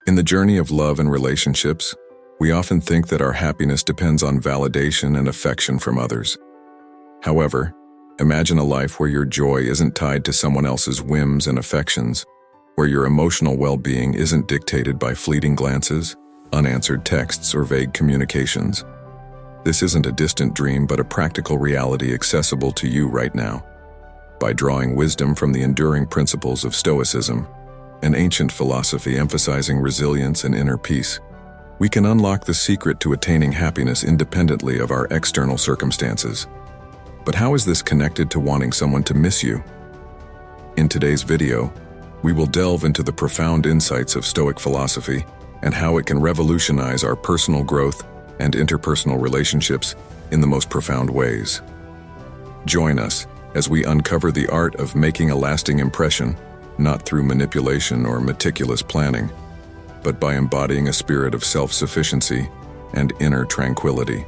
In the journey of love and relationships, we often think that our happiness depends on validation and affection from others. However, imagine a life where your joy isn't tied to someone else's whims and affections, where your emotional well-being isn't dictated by fleeting glances, unanswered texts, or vague communications. This isn't a distant dream, but a practical reality accessible to you right now. By drawing wisdom from the enduring principles of Stoicism, an ancient philosophy emphasizing resilience and inner peace, we can unlock the secret to attaining happiness independently of our external circumstances. But how is this connected to wanting someone to miss you? In today's video, we will delve into the profound insights of Stoic philosophy and how it can revolutionize our personal growth and interpersonal relationships in the most profound ways. Join us as we uncover the art of making a lasting impression, not through manipulation or meticulous planning, but by embodying a spirit of self-sufficiency and inner tranquility.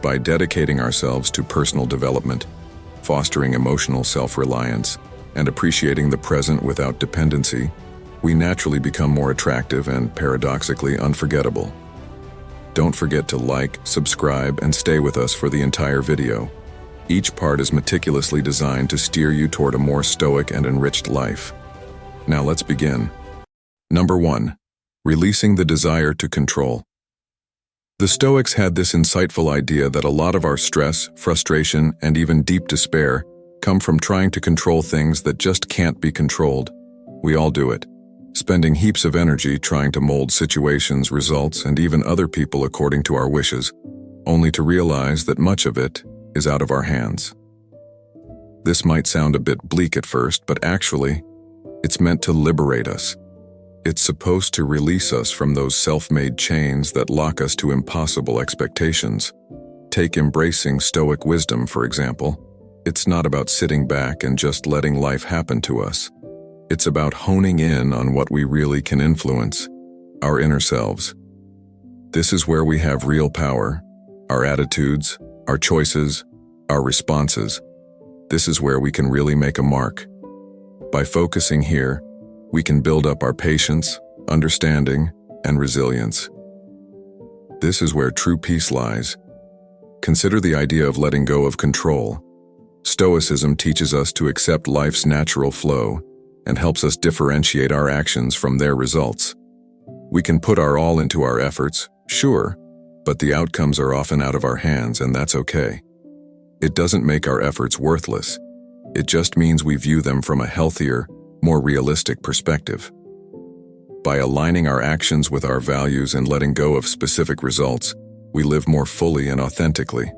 By dedicating ourselves to personal development, fostering emotional self-reliance, and appreciating the present without dependency, we naturally become more attractive and, paradoxically, unforgettable. Don't forget to like, subscribe, and stay with us for the entire video. Each part is meticulously designed to steer you toward a more stoic and enriched life. Now let's begin. Number 1. Releasing the desire to control. The Stoics had this insightful idea that a lot of our stress, frustration, and even deep despair come from trying to control things that just can't be controlled. We all do it, spending heaps of energy trying to mold situations, results, and even other people according to our wishes, only to realize that much of it is out of our hands. This might sound a bit bleak at first, but actually, it's meant to liberate us. It's supposed to release us from those self-made chains that lock us to impossible expectations. Take embracing Stoic wisdom, for example. It's not about sitting back and just letting life happen to us. It's about honing in on what we really can influence, our inner selves. This is where we have real power, our attitudes, our choices, our responses. This is where we can really make a mark. By focusing here, we can build up our patience, understanding, and resilience. This is where true peace lies. Consider the idea of letting go of control. Stoicism teaches us to accept life's natural flow and helps us differentiate our actions from their results. We can put our all into our efforts, sure, but the outcomes are often out of our hands, and that's okay. It doesn't make our efforts worthless. It just means we view them from a healthier, more realistic perspective. By aligning our actions with our values and letting go of specific results, we live more fully and authentically.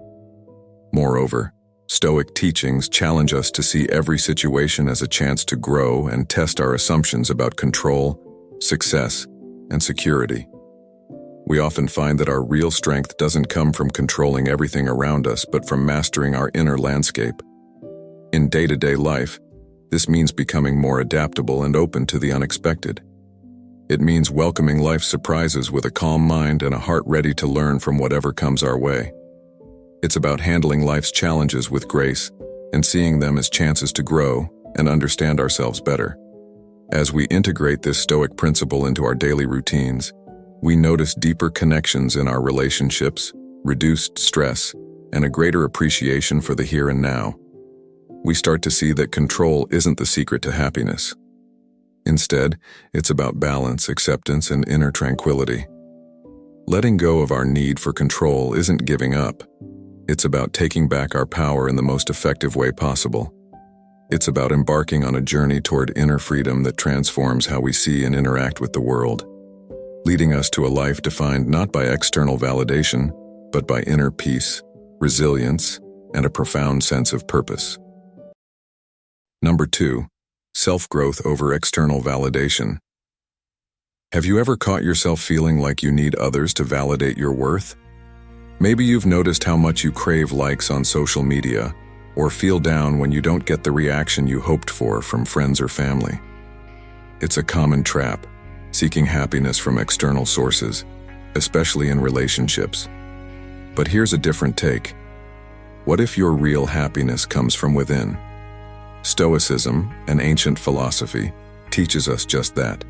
Moreover, Stoic teachings challenge us to see every situation as a chance to grow and test our assumptions about control, success, and security. We often find that our real strength doesn't come from controlling everything around us, but from mastering our inner landscape. In day-to-day life, this means becoming more adaptable and open to the unexpected. It means welcoming life's surprises with a calm mind and a heart ready to learn from whatever comes our way. It's about handling life's challenges with grace and seeing them as chances to grow and understand ourselves better. As we integrate this Stoic principle into our daily routines, we notice deeper connections in our relationships, reduced stress, and a greater appreciation for the here and now. We start to see that control isn't the secret to happiness. Instead, it's about balance, acceptance, and inner tranquility. Letting go of our need for control isn't giving up. It's about taking back our power in the most effective way possible. It's about embarking on a journey toward inner freedom that transforms how we see and interact with the world, leading us to a life defined not by external validation, but by inner peace, resilience, and a profound sense of purpose. Number 2. Self-growth over external validation. Have you ever caught yourself feeling like you need others to validate your worth? Maybe you've noticed how much you crave likes on social media, or feel down when you don't get the reaction you hoped for from friends or family. It's a common trap, seeking happiness from external sources, especially in relationships. But here's a different take. What if your real happiness comes from within? Stoicism, an ancient philosophy, teaches us just that.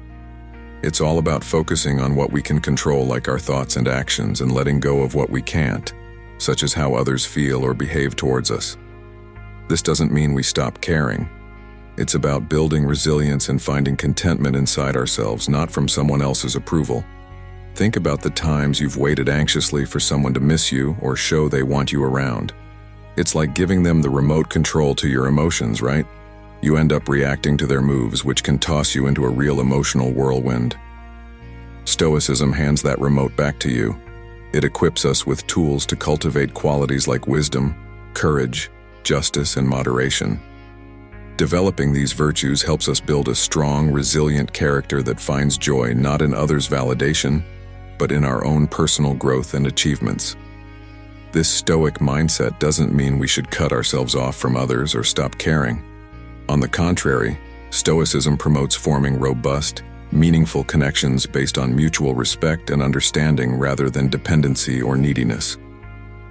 It's all about focusing on what we can control, like our thoughts and actions, and letting go of what we can't, such as how others feel or behave towards us. This doesn't mean we stop caring. It's about building resilience and finding contentment inside ourselves, not from someone else's approval. Think about the times you've waited anxiously for someone to miss you or show they want you around. It's like giving them the remote control to your emotions, right? You end up reacting to their moves, which can toss you into a real emotional whirlwind. Stoicism hands that remote back to you. It equips us with tools to cultivate qualities like wisdom, courage, justice, and moderation. Developing these virtues helps us build a strong, resilient character that finds joy not in others' validation, but in our own personal growth and achievements. This Stoic mindset doesn't mean we should cut ourselves off from others or stop caring. On the contrary, Stoicism promotes forming robust, meaningful connections based on mutual respect and understanding rather than dependency or neediness.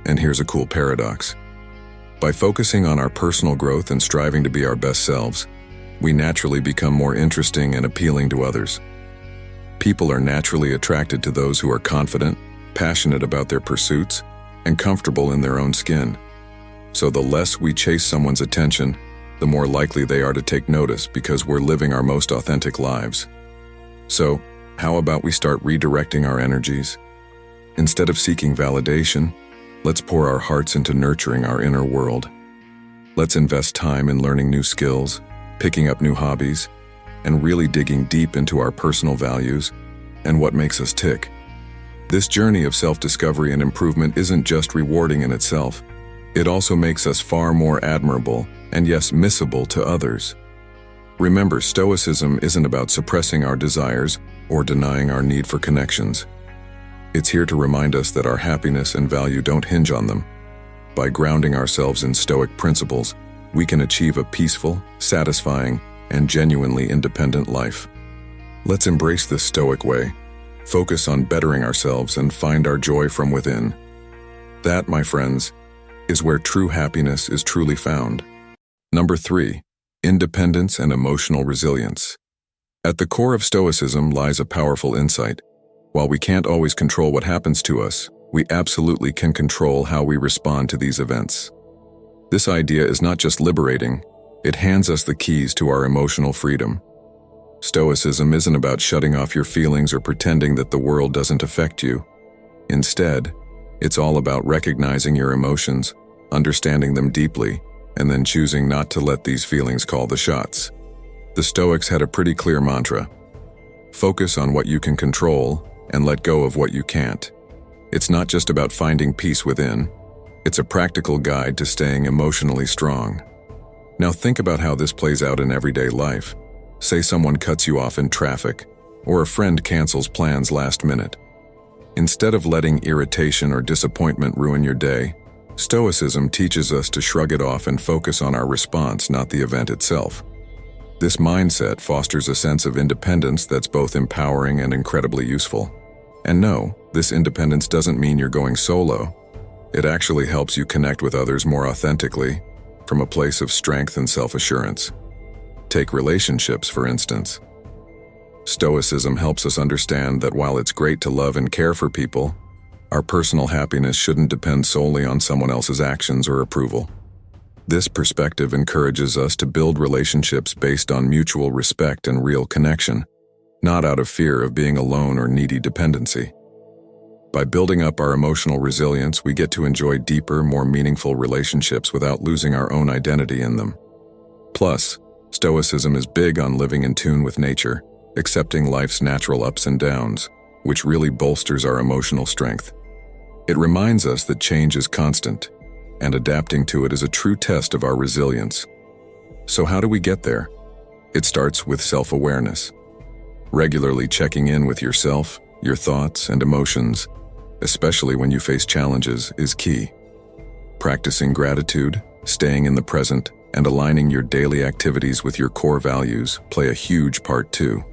And here's a cool paradox. By focusing on our personal growth and striving to be our best selves, we naturally become more interesting and appealing to others. People are naturally attracted to those who are confident, passionate about their pursuits, and comfortable in their own skin. So the less we chase someone's attention, the more likely they are to take notice because we're living our most authentic lives. So, how about we start redirecting our energies? Instead of seeking validation, let's pour our hearts into nurturing our inner world. Let's invest time in learning new skills, picking up new hobbies, and really digging deep into our personal values and what makes us tick. This journey of self-discovery and improvement isn't just rewarding in itself. It also makes us far more admirable and, yes, missable to others. Remember, Stoicism isn't about suppressing our desires or denying our need for connections. It's here to remind us that our happiness and value don't hinge on them. By grounding ourselves in Stoic principles, we can achieve a peaceful, satisfying, and genuinely independent life. Let's embrace this Stoic way, focus on bettering ourselves, and find our joy from within. That, my friends, is where true happiness is truly found. Number 3, independence and emotional resilience. At the core of Stoicism lies a powerful insight. While we can't always control what happens to us, we absolutely can control how we respond to these events. This idea is not just liberating, it hands us the keys to our emotional freedom. Stoicism isn't about shutting off your feelings or pretending that the world doesn't affect you. Instead, it's all about recognizing your emotions, understanding them deeply, and then choosing not to let these feelings call the shots. The Stoics had a pretty clear mantra: focus on what you can control and let go of what you can't. It's not just about finding peace within, it's a practical guide to staying emotionally strong. Now think about how this plays out in everyday life. Say someone cuts you off in traffic, or a friend cancels plans last minute. Instead of letting irritation or disappointment ruin your day, Stoicism teaches us to shrug it off and focus on our response, not the event itself. This mindset fosters a sense of independence that's both empowering and incredibly useful. And no, this independence doesn't mean you're going solo. It actually helps you connect with others more authentically, from a place of strength and self-assurance. Take relationships, for instance. Stoicism helps us understand that while it's great to love and care for people, our personal happiness shouldn't depend solely on someone else's actions or approval. This perspective encourages us to build relationships based on mutual respect and real connection, not out of fear of being alone or needy dependency. By building up our emotional resilience, we get to enjoy deeper, more meaningful relationships without losing our own identity in them. Plus, Stoicism is big on living in tune with nature, accepting life's natural ups and downs, which really bolsters our emotional strength. It reminds us that change is constant, and adapting to it is a true test of our resilience. So how do we get there? It starts with self-awareness. Regularly checking in with yourself, your thoughts, and emotions, especially when you face challenges, is key. Practicing gratitude, staying in the present, and aligning your daily activities with your core values play a huge part too.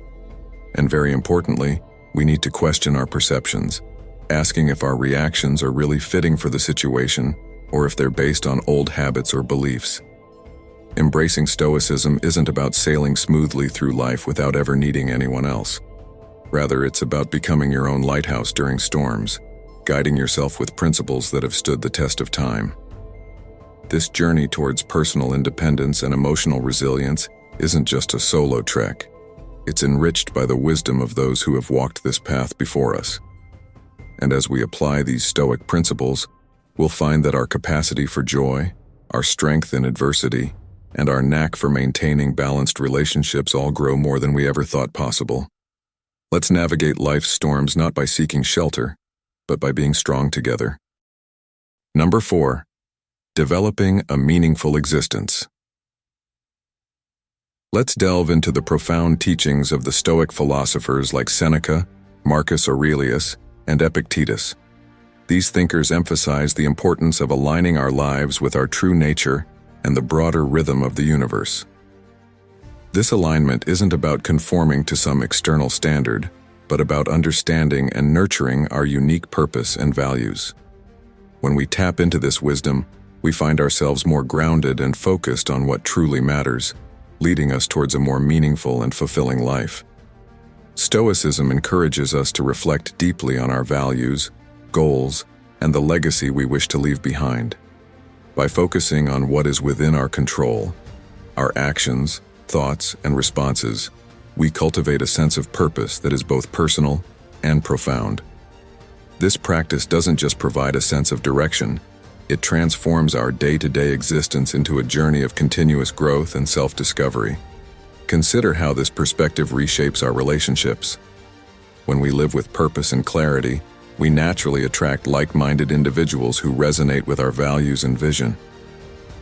And very importantly, we need to question our perceptions, asking if our reactions are really fitting for the situation or if they're based on old habits or beliefs. Embracing Stoicism isn't about sailing smoothly through life without ever needing anyone else. Rather, it's about becoming your own lighthouse during storms, guiding yourself with principles that have stood the test of time. This journey towards personal independence and emotional resilience isn't just a solo trek. It's enriched by the wisdom of those who have walked this path before us. And as we apply these Stoic principles, we'll find that our capacity for joy, our strength in adversity, and our knack for maintaining balanced relationships all grow more than we ever thought possible. Let's navigate life's storms not by seeking shelter, but by being strong together. Number 4. Developing a meaningful existence. Let's delve into the profound teachings of the Stoic philosophers like Seneca, Marcus Aurelius, and Epictetus. These thinkers emphasize the importance of aligning our lives with our true nature and the broader rhythm of the universe. This alignment isn't about conforming to some external standard, but about understanding and nurturing our unique purpose and values. When we tap into this wisdom, we find ourselves more grounded and focused on what truly matters, leading us towards a more meaningful and fulfilling life. Stoicism encourages us to reflect deeply on our values, goals, and the legacy we wish to leave behind. By focusing on what is within our control, our actions, thoughts, and responses, we cultivate a sense of purpose that is both personal and profound. This practice doesn't just provide a sense of direction, it transforms our day-to-day existence into a journey of continuous growth and self-discovery. Consider how this perspective reshapes our relationships. When we live with purpose and clarity, we naturally attract like-minded individuals who resonate with our values and vision.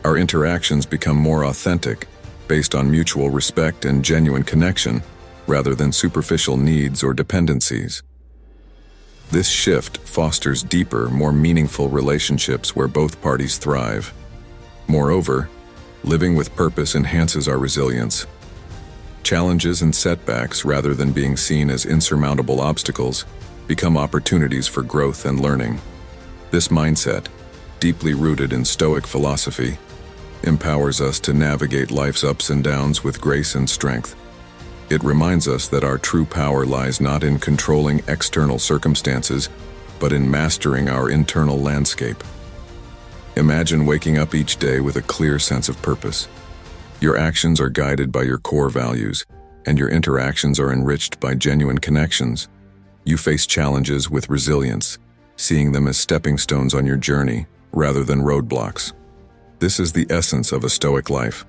Our interactions become more authentic, based on mutual respect and genuine connection, rather than superficial needs or dependencies. This shift fosters deeper, more meaningful relationships where both parties thrive. Moreover, living with purpose enhances our resilience. Challenges and setbacks, rather than being seen as insurmountable obstacles, become opportunities for growth and learning. This mindset, deeply rooted in Stoic philosophy, empowers us to navigate life's ups and downs with grace and strength. It reminds us that our true power lies not in controlling external circumstances, but in mastering our internal landscape. Imagine waking up each day with a clear sense of purpose. Your actions are guided by your core values, and your interactions are enriched by genuine connections. You face challenges with resilience, seeing them as stepping stones on your journey, rather than roadblocks. This is the essence of a Stoic life: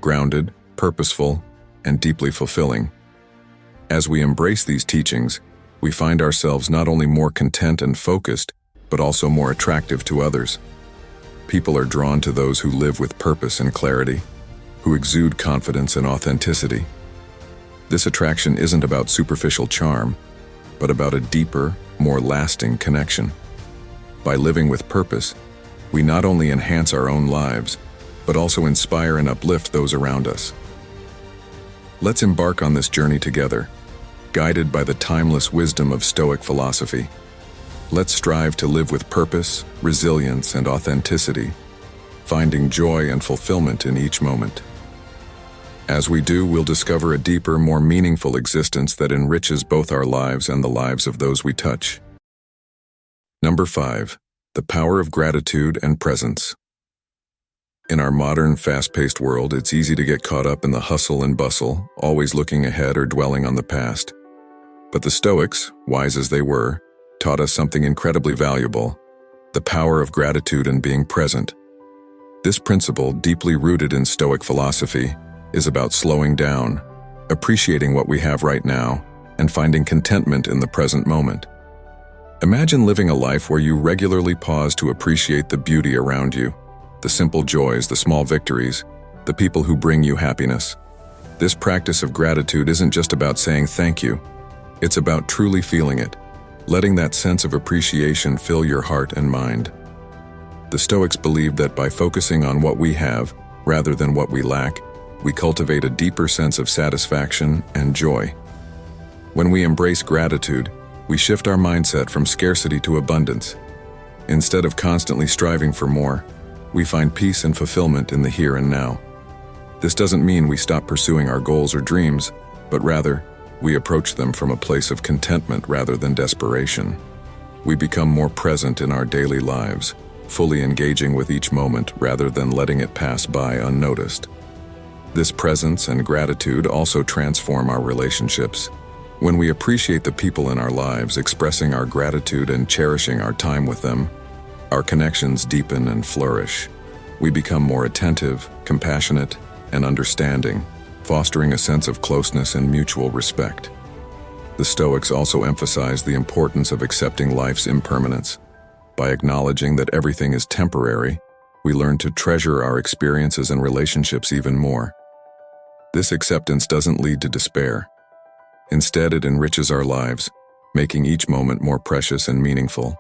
grounded, purposeful, and deeply fulfilling. As we embrace these teachings, we find ourselves not only more content and focused, but also more attractive to others. People are drawn to those who live with purpose and clarity, who exude confidence and authenticity. This attraction isn't about superficial charm, but about a deeper, more lasting connection. By living with purpose, we not only enhance our own lives, but also inspire and uplift those around us. Let's embark on this journey together, guided by the timeless wisdom of Stoic philosophy. Let's strive to live with purpose, resilience, and authenticity, finding joy and fulfillment in each moment. As we do, we'll discover a deeper, more meaningful existence that enriches both our lives and the lives of those we touch. Number 5. The power of gratitude and presence. In our modern, fast-paced world, it's easy to get caught up in the hustle and bustle, always looking ahead or dwelling on the past. But the Stoics, wise as they were, taught us something incredibly valuable: the power of gratitude and being present. This principle, deeply rooted in Stoic philosophy, is about slowing down, appreciating what we have right now, and finding contentment in the present moment. Imagine living a life where you regularly pause to appreciate the beauty around you, the simple joys, the small victories, the people who bring you happiness. This practice of gratitude isn't just about saying thank you. It's about truly feeling it, letting that sense of appreciation fill your heart and mind. The Stoics believed that by focusing on what we have, rather than what we lack, we cultivate a deeper sense of satisfaction and joy. When we embrace gratitude, we shift our mindset from scarcity to abundance. Instead of constantly striving for more, we find peace and fulfillment in the here and now. This doesn't mean we stop pursuing our goals or dreams, but rather, We approach them from a place of contentment rather than desperation. We become more present in our daily lives, fully engaging with each moment rather than letting it pass by unnoticed. This presence and gratitude also transform our relationships. When we appreciate the people in our lives, expressing our gratitude and cherishing our time with them, our connections deepen and flourish. We become more attentive, compassionate, and understanding, fostering a sense of closeness and mutual respect. The Stoics also emphasize the importance of accepting life's impermanence. By acknowledging that everything is temporary, we learn to treasure our experiences and relationships even more. This acceptance doesn't lead to despair. Instead, it enriches our lives, making each moment more precious and meaningful.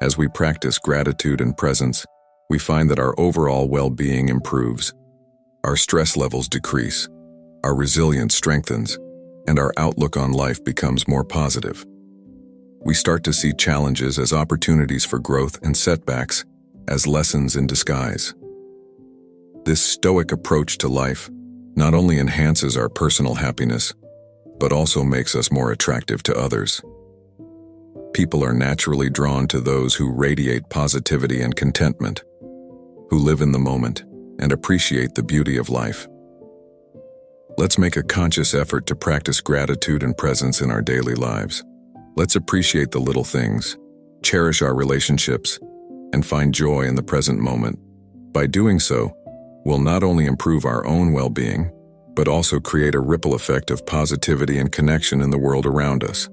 As we practice gratitude and presence, we find that our overall well-being improves. Our stress levels decrease, our resilience strengthens, and our outlook on life becomes more positive. We start to see challenges as opportunities for growth and setbacks as lessons in disguise. This Stoic approach to life not only enhances our personal happiness, but also makes us more attractive to others. People are naturally drawn to those who radiate positivity and contentment, who live in the moment and appreciate the beauty of life. Let's make a conscious effort to practice gratitude and presence in our daily lives. Let's appreciate the little things, cherish our relationships, and find joy in the present moment. By doing so, we'll not only improve our own well-being, but also create a ripple effect of positivity and connection in the world around us.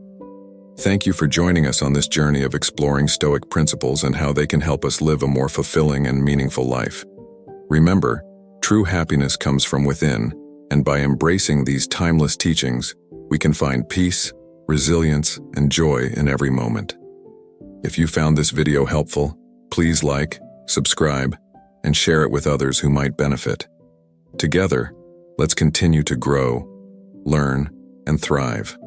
Thank you for joining us on this journey of exploring Stoic principles and how they can help us live a more fulfilling and meaningful life. Remember, true happiness comes from within, and by embracing these timeless teachings, we can find peace, resilience, and joy in every moment. If you found this video helpful, please like, subscribe, and share it with others who might benefit. Together, let's continue to grow, learn, and thrive.